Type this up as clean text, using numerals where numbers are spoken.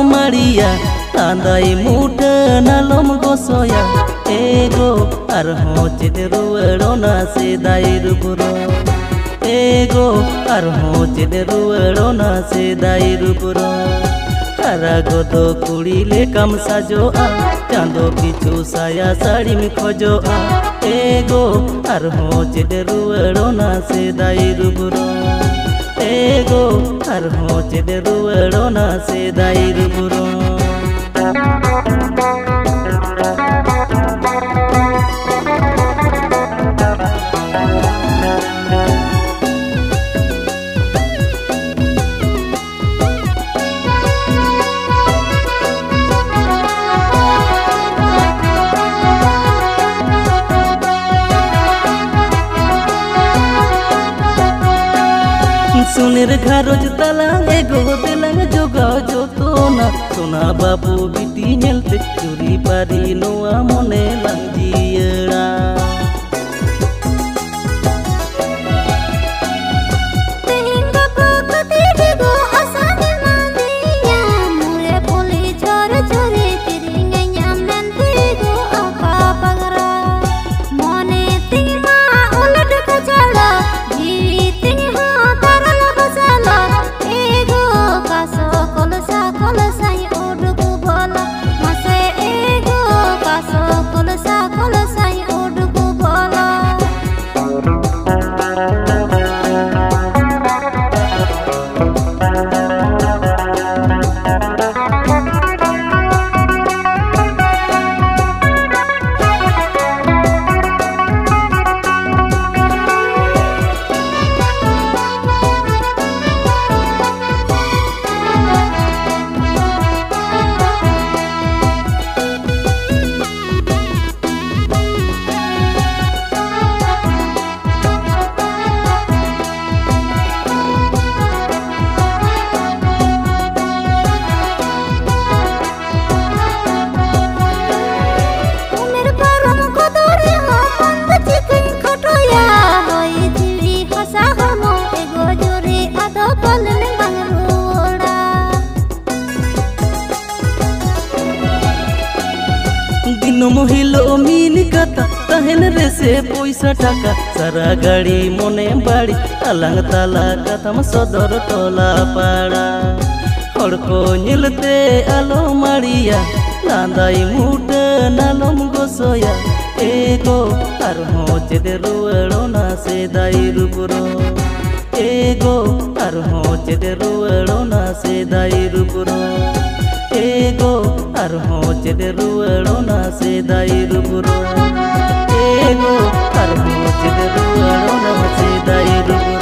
Maria Tandai muda nalom gosoya Ego arho cederuerona sedai ruburo Ego arho cederuerona sedai ruburo Haragodo kurile kam sajoa Chando pichu saya sari mi khojoa Ego arho cederuerona sedai ruburo Ego arho cederuerona sedai ruburo सुनेर घरोज तलांग एगो दिलांग जोगा जोतोना सोना बाबू बिटी नेलते चुरी पारी नोआ मने लांजियड़ा महिलो मिल कथा तहन रे से पैसा टाका सारा गाड़ी मने बाड़ी अलांग ताला कथम सदर टोला पाड़ा हड़को निलते आलो मारिया लांदाई मुट नालम गोसोया एगो आरहो चेदेरुएड़ोना सेदाई रुपुरो एगो आरहो चेदेरुएड़ोना सेदाई रुपुरो Ego arho cederuerona sedai ruburo Ego arho cederuerona sedai ruburo